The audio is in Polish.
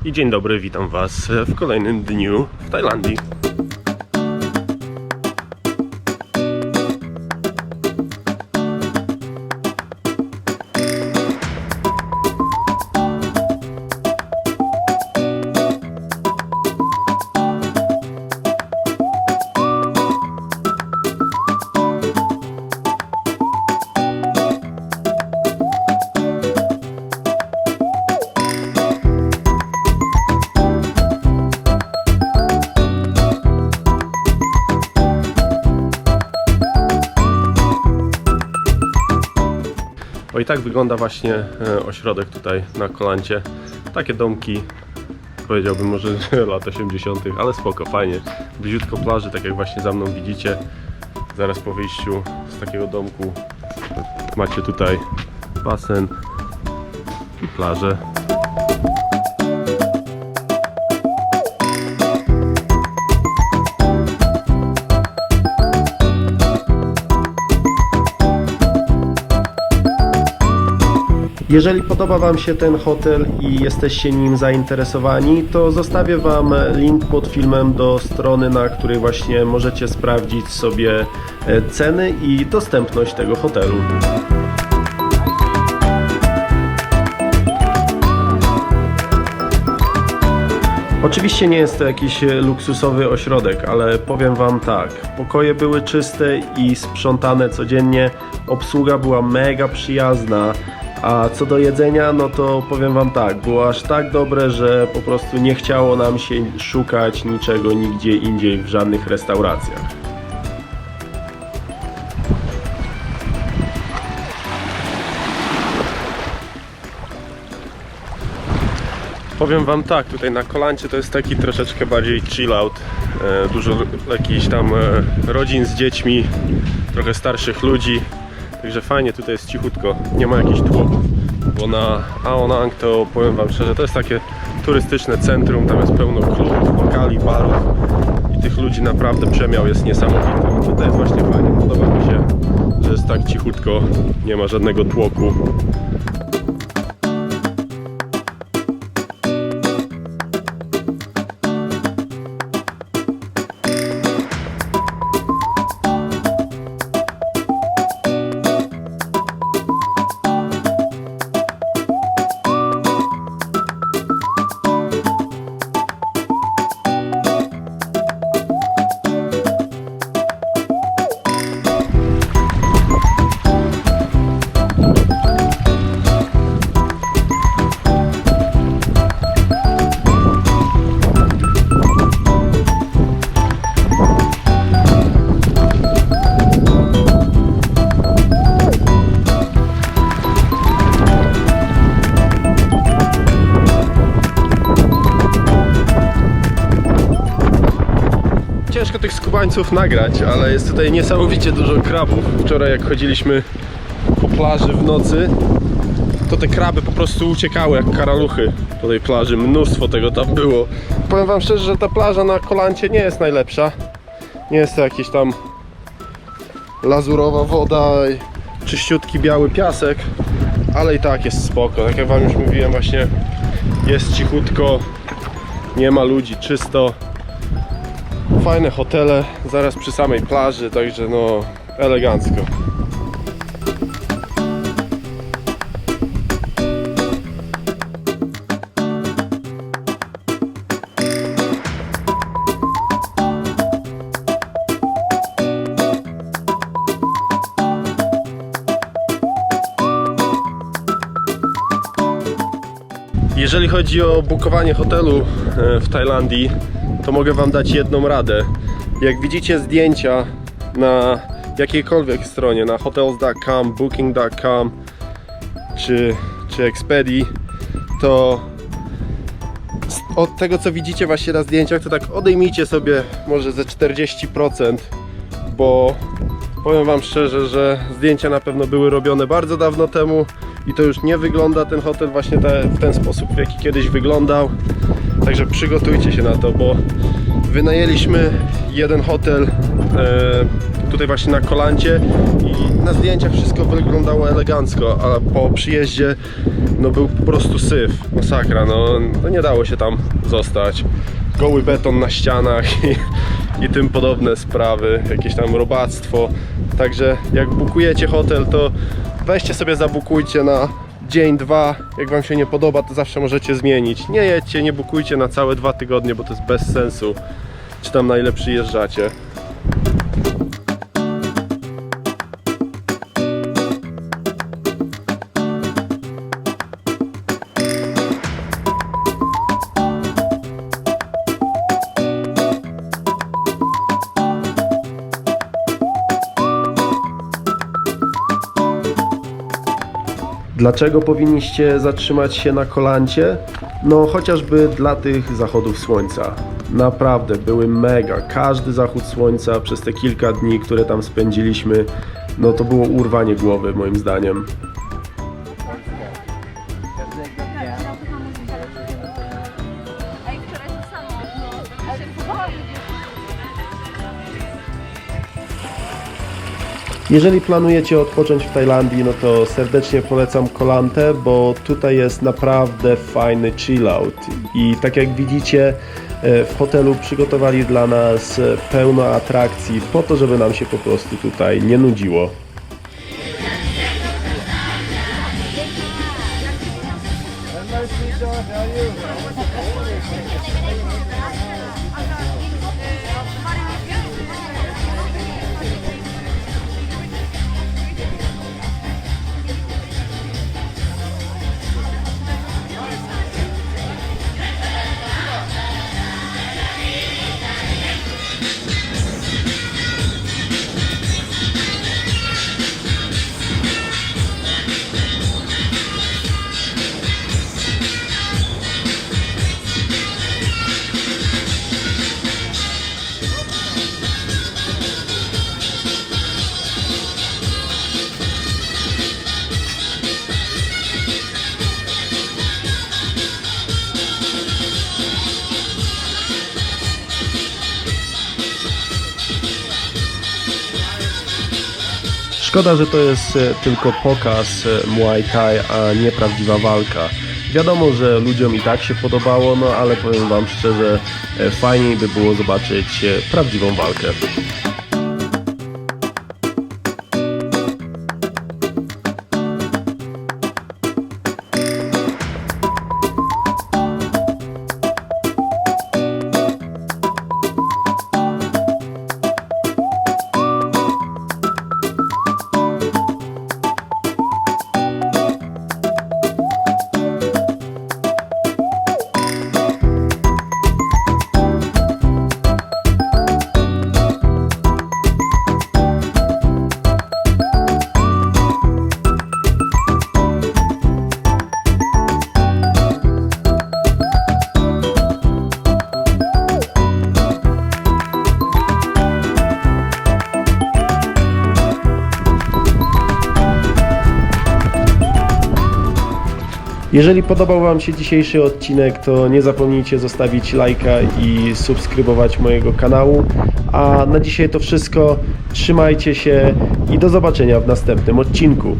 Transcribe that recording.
I dzień dobry, witam Was w kolejnym dniu w Tajlandii. O, i tak wygląda właśnie ośrodek tutaj na Koh Lancie. Takie domki, powiedziałbym może lat 80., ale spoko, fajnie. Bliziutko plaży, tak jak właśnie za mną widzicie. Zaraz po wyjściu z takiego domku macie tutaj basen i plażę. Jeżeli podoba Wam się ten hotel i jesteście nim zainteresowani, to zostawię Wam link pod filmem do strony, na której właśnie możecie sprawdzić sobie ceny i dostępność tego hotelu. Oczywiście nie jest to jakiś luksusowy ośrodek, ale powiem Wam tak, pokoje były czyste i sprzątane codziennie, obsługa była mega przyjazna. A co do jedzenia, no to powiem Wam tak, było aż tak dobre, że po prostu nie chciało nam się szukać niczego nigdzie indziej w żadnych restauracjach. Powiem Wam tak, tutaj na Koh Lancie to jest taki troszeczkę bardziej chill out. Dużo jakichś tam rodzin z dziećmi, trochę starszych ludzi. Także fajnie, tutaj jest cichutko, nie ma jakichś tłoków, bo na Ao Nang to powiem Wam szczerze, to jest takie turystyczne centrum, tam jest pełno klubów, lokali, barów i tych ludzi naprawdę przemiał jest niesamowity. Tutaj jest właśnie fajnie, podoba mi się, że jest tak cichutko, nie ma żadnego tłoku. Ciężko tych skubańców nagrać, ale jest tutaj niesamowicie dużo krabów. Wczoraj jak chodziliśmy po plaży w nocy, to te kraby po prostu uciekały jak karaluchy po tej plaży. Mnóstwo tego tam było. Powiem Wam szczerze, że ta plaża na Koh Lancie nie jest najlepsza. Nie jest to jakiś tam lazurowa woda, czyściutki biały piasek, ale i tak jest spoko. Tak jak Wam już mówiłem, właśnie jest cichutko, nie ma ludzi, czysto. Fajne hotele, zaraz przy samej plaży, także no elegancko. Jeżeli chodzi o bukowanie hotelu w Tajlandii, to mogę Wam dać jedną radę. Jak widzicie zdjęcia na jakiejkolwiek stronie, na hotels.com, booking.com czy Expedia, to od tego co widzicie właśnie na zdjęciach, to tak odejmijcie sobie może ze 40%, bo powiem Wam szczerze, że zdjęcia na pewno były robione bardzo dawno temu i to już nie wygląda ten hotel właśnie w ten sposób, w jaki kiedyś wyglądał. Także przygotujcie się na to, bo Wynajęliśmy jeden hotel tutaj właśnie na Kolancie i na zdjęciach wszystko wyglądało elegancko, a po przyjeździe no był po prostu syf, masakra, no nie dało się tam zostać. Goły beton na ścianach i tym podobne sprawy, jakieś tam robactwo. Także jak bukujecie hotel, to weźcie sobie, zabukujcie na dzień, dwa. Jak wam się nie podoba, to zawsze możecie zmienić. Nie jedźcie, nie bukujcie na całe 2 tygodnie, bo to jest bez sensu. Czy tam na ile przyjeżdżacie. Dlaczego powinniście zatrzymać się na Kolancie? No chociażby dla tych zachodów słońca. Naprawdę były mega. Każdy zachód słońca przez te kilka dni, które tam spędziliśmy, no to było urwanie głowy moim zdaniem. Jeżeli planujecie odpocząć w Tajlandii, no to serdecznie polecam Kolantę, bo tutaj jest naprawdę fajny chillout. I tak jak widzicie, w hotelu przygotowali dla nas pełno atrakcji po to, żeby nam się po prostu tutaj nie nudziło. Szkoda, że to jest tylko pokaz Muay Thai, a nie prawdziwa walka. Wiadomo, że ludziom i tak się podobało, no ale powiem wam szczerze, fajniej by było zobaczyć prawdziwą walkę. Jeżeli podobał wam się dzisiejszy odcinek, to nie zapomnijcie zostawić lajka i subskrybować mojego kanału. A na dzisiaj to wszystko. Trzymajcie się i do zobaczenia w następnym odcinku.